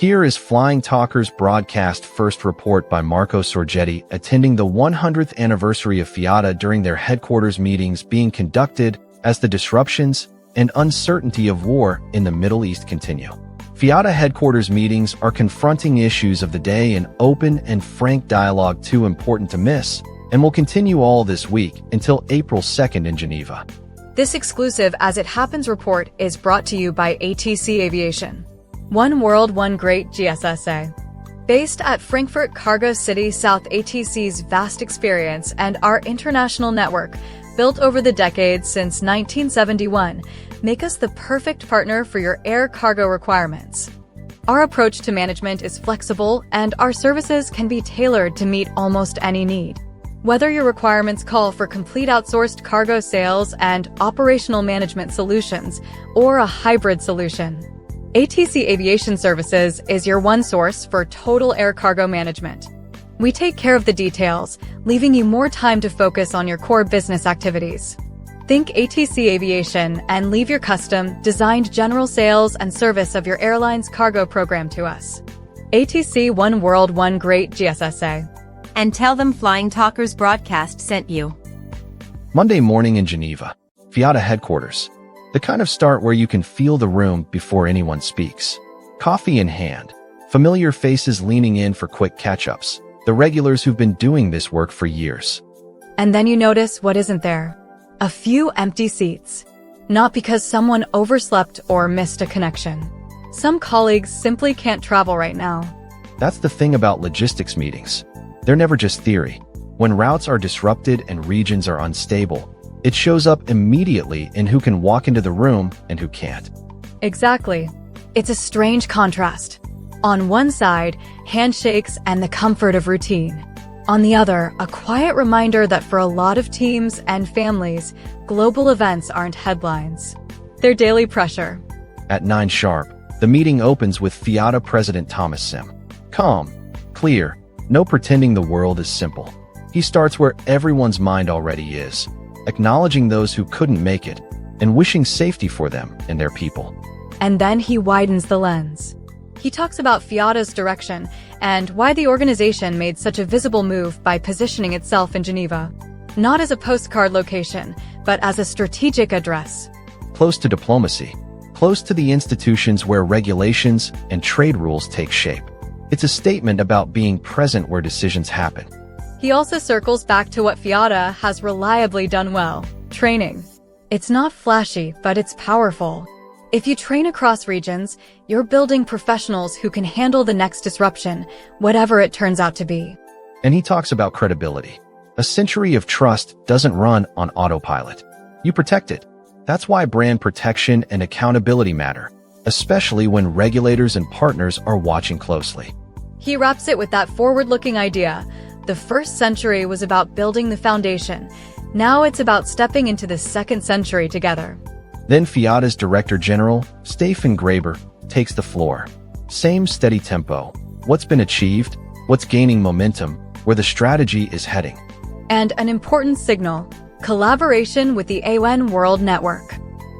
Here is Flying Talkers broadcast first report by Marco Sorgetti attending the 100th anniversary of FIATA during their headquarters meetings being conducted as the disruptions and uncertainty of war in the Middle East continue. FIATA headquarters meetings are confronting issues of the day in open and frank dialogue too important to miss, and will continue all this week until April 2nd in Geneva. This exclusive As It Happens report is brought to you by ATC Aviation. One World, One Great GSSA. Based at Frankfurt Cargo City South, ATC's vast experience and our international network, built over the decades since 1971, make us the perfect partner for your air cargo requirements. Our approach to management is flexible, and our services can be tailored to meet almost any need. Whether your requirements call for complete outsourced cargo sales and operational management solutions, or a hybrid solution, ATC Aviation Services is your one source for total air cargo management. We take care of the details, leaving you more time to focus on your core business activities. Think ATC Aviation and leave your custom-designed general sales and service of your airline's cargo program to us. ATC One World, One Great GSSA. And tell them Flying Talkers broadcast sent you. Monday morning in Geneva, FIATA headquarters. The kind of start where you can feel the room before anyone speaks. Coffee in hand, familiar faces leaning in for quick catch-ups, the regulars who've been doing this work for years. And then you notice what isn't there. A few empty seats. Not because someone overslept or missed a connection. Some colleagues simply can't travel right now. That's the thing about logistics meetings. They're never just theory. When routes are disrupted and regions are unstable, it shows up immediately in who can walk into the room and who can't. Exactly. It's a strange contrast. On one side, handshakes and the comfort of routine. On the other, a quiet reminder that for a lot of teams and families, global events aren't headlines. They're daily pressure. At 9 sharp, the meeting opens with FIATA President Thomas Sim. Calm, clear, no pretending the world is simple. He starts where everyone's mind already is, acknowledging those who couldn't make it, and wishing safety for them and their people. And then he widens the lens. He talks about FIATA's direction and why the organization made such a visible move by positioning itself in Geneva, not as a postcard location, but as a strategic address. Close to diplomacy, close to the institutions where regulations and trade rules take shape. It's a statement about being present where decisions happen. He also circles back to what FIATA has reliably done well: training. It's not flashy, but it's powerful. If you train across regions, you're building professionals who can handle the next disruption, whatever it turns out to be. And he talks about credibility. A century of trust doesn't run on autopilot. You protect it. That's why brand protection and accountability matter, especially when regulators and partners are watching closely. He wraps it with that forward-looking idea. The first century was about building the foundation. Now it's about stepping into the second century together. Then FIATA's Director General, Stefan Graber, takes the floor. Same steady tempo. What's been achieved? What's gaining momentum? Where the strategy is heading? And an important signal: collaboration with the One World Network.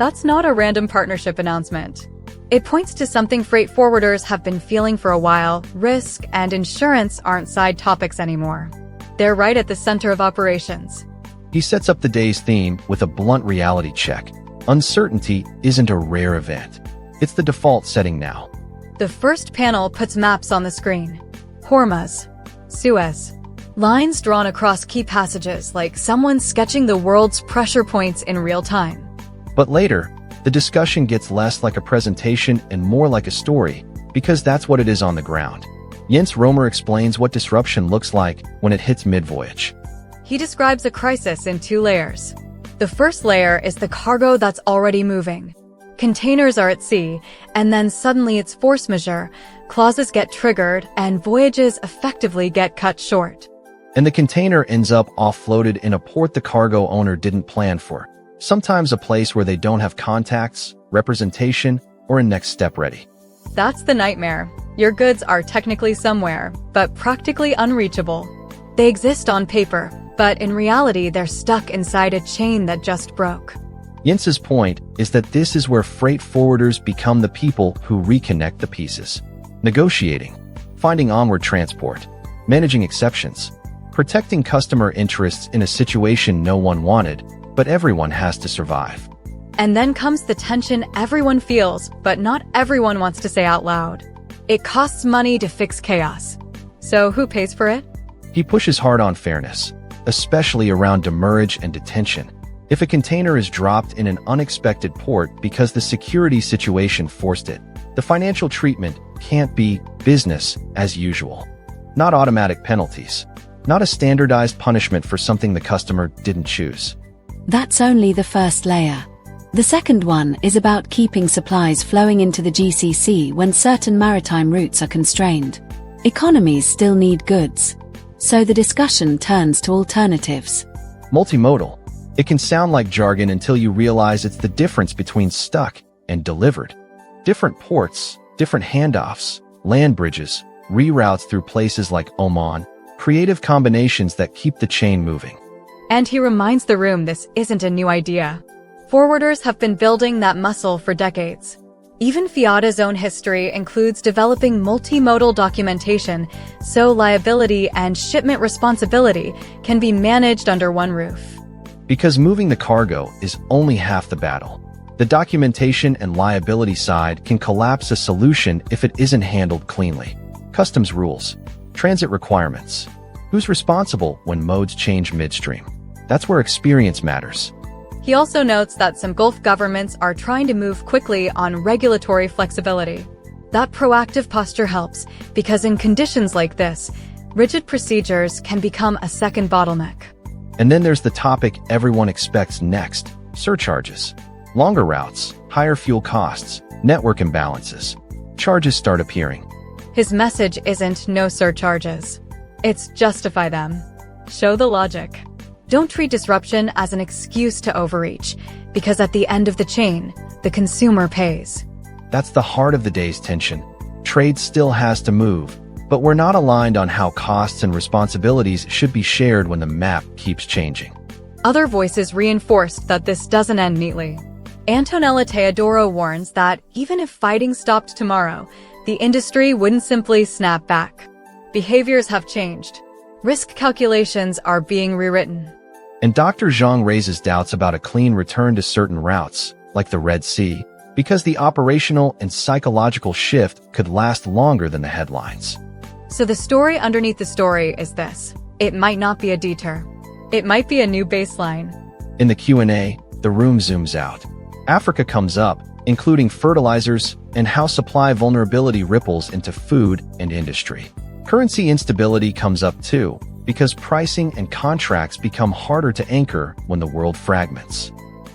That's not a random partnership announcement. It points to something freight forwarders have been feeling for a while. Risk and insurance aren't side topics anymore. They're right at the center of operations. He sets up the day's theme with a blunt reality check. Uncertainty isn't a rare event. It's the default setting now. The first panel puts maps on the screen. Hormuz, Suez. Lines drawn across key passages, like someone sketching the world's pressure points in real time. But later, the discussion gets less like a presentation and more like a story, because that's what it is on the ground. Jens Romer explains what disruption looks like when it hits mid-voyage. He describes a crisis in 2 layers. The first layer is the cargo that's already moving. Containers are at sea, and then suddenly it's force majeure, clauses get triggered, and voyages effectively get cut short. And the container ends up offloaded in a port the cargo owner didn't plan for. Sometimes a place where they don't have contacts, representation, or a next step ready. That's the nightmare. Your goods are technically somewhere, but practically unreachable. They exist on paper, but in reality they're stuck inside a chain that just broke. Jens's point is that this is where freight forwarders become the people who reconnect the pieces. negotiating, finding onward transport, managing exceptions, protecting customer interests in a situation no one wanted, but everyone has to survive. And then comes the tension everyone feels, but not everyone wants to say out loud. It costs money to fix chaos. So who pays for it? He pushes hard on fairness, especially around demurrage and detention. If a container is dropped in an unexpected port because the security situation forced it, the financial treatment can't be business as usual. Not automatic penalties. Not a standardized punishment for something the customer didn't choose. That's only the first layer. The second one is about keeping supplies flowing into the GCC when certain maritime routes are constrained. Economies still need goods. So the discussion turns to alternatives. Multimodal. It can sound like jargon until you realize it's the difference between stuck and delivered. Different ports, different handoffs, land bridges, reroutes through places like Oman, creative combinations that keep the chain moving. And he reminds the room this isn't a new idea. Forwarders have been building that muscle for decades. Even FIATA's own history includes developing multimodal documentation, so liability and shipment responsibility can be managed under one roof. Because moving the cargo is only half the battle. The documentation and liability side can collapse a solution if it isn't handled cleanly. Customs rules, transit requirements. Who's responsible when modes change midstream? That's where experience matters. He also notes that some Gulf governments are trying to move quickly on regulatory flexibility. That proactive posture helps, because in conditions like this, rigid procedures can become a second bottleneck. And then there's the topic everyone expects next, surcharges. Longer routes, higher fuel costs, network imbalances. Charges start appearing. His message isn't no surcharges. It's justify them. Show the logic. Don't treat disruption as an excuse to overreach, because at the end of the chain, the consumer pays. That's the heart of the day's tension. Trade still has to move, but we're not aligned on how costs and responsibilities should be shared when the map keeps changing. Other voices reinforced that this doesn't end neatly. Antonella Teodoro warns that even if fighting stopped tomorrow, the industry wouldn't simply snap back. Behaviors have changed. Risk calculations are being rewritten. And Dr. Zhang raises doubts about a clean return to certain routes, like the Red Sea, because the operational and psychological shift could last longer than the headlines. So the story underneath the story is this. It might not be a detour. It might be a new baseline. In the Q&A, the room zooms out. Africa comes up, including fertilizers and how supply vulnerability ripples into food and industry. Currency instability comes up too, because pricing and contracts become harder to anchor when the world fragments.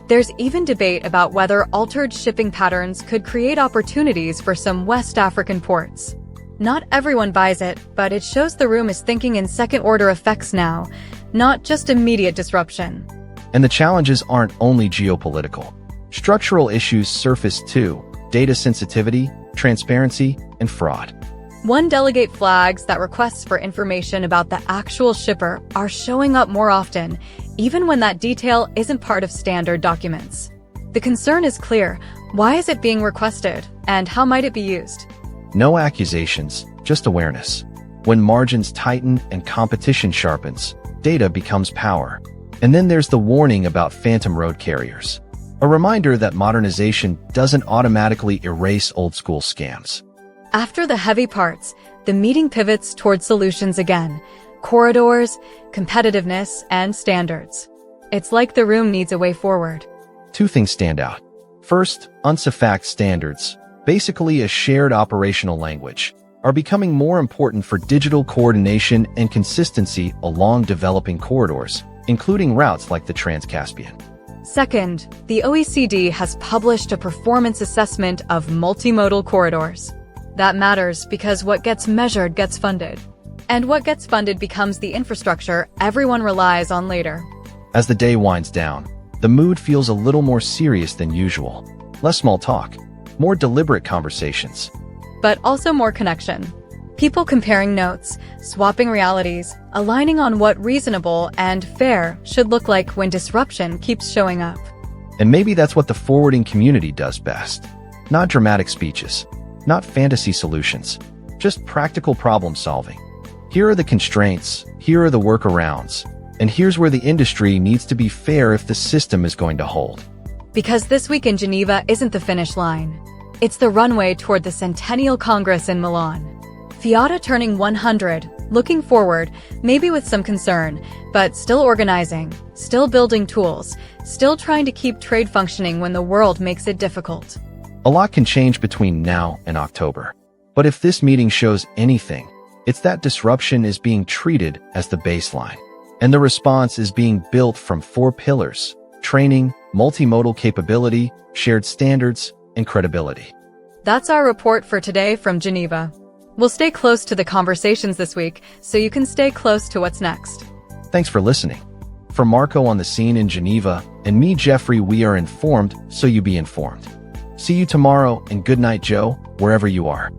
There's even debate about whether altered shipping patterns could create opportunities for some West African ports. Not everyone buys it, but it shows the room is thinking in second-order effects now, not just immediate disruption. And the challenges aren't only geopolitical. Structural issues surface too: data sensitivity, transparency, and fraud. One delegate flags that requests for information about the actual shipper are showing up more often, even when that detail isn't part of standard documents. The concern is clear. Why is it being requested, and how might it be used? No accusations, just awareness. When margins tighten and competition sharpens, data becomes power. And then there's the warning about phantom road carriers. A reminder that modernization doesn't automatically erase old-school scams. After the heavy parts, the meeting pivots toward solutions again. Corridors, competitiveness, and standards. It's like the room needs a way forward. Two things stand out. First, UNCIFACT standards, basically a shared operational language, are becoming more important for digital coordination and consistency along developing corridors, including routes like the Trans Caspian. Second, the OECD has published a performance assessment of multimodal corridors. That matters because what gets measured gets funded. And what gets funded becomes the infrastructure everyone relies on later. As the day winds down, the mood feels a little more serious than usual. Less small talk, more deliberate conversations. But also more connection. People comparing notes, swapping realities, aligning on what reasonable and fair should look like when disruption keeps showing up. And maybe that's what the forwarding community does best. Not dramatic speeches, not fantasy solutions, Just practical problem solving. Here are the constraints, here are the workarounds, and here's where the industry needs to be fair if the system is going to hold. Because this week in Geneva isn't the finish line. It's the runway toward the Centennial Congress in Milan. FIATA turning 100, looking forward, maybe with some concern, but still organizing, still building tools, still trying to keep trade functioning when the world makes it difficult. A lot can change between now and October. But if this meeting shows anything, it's that disruption is being treated as the baseline. And the response is being built from 4 pillars: training, multimodal capability, shared standards, and credibility. That's our report for today from Geneva. We'll stay close to the conversations this week so you can stay close to what's next. Thanks for listening. For Marco on the scene in Geneva, and me, Jeffrey, we are informed so you be informed. See you tomorrow, and good night, Joe, wherever you are.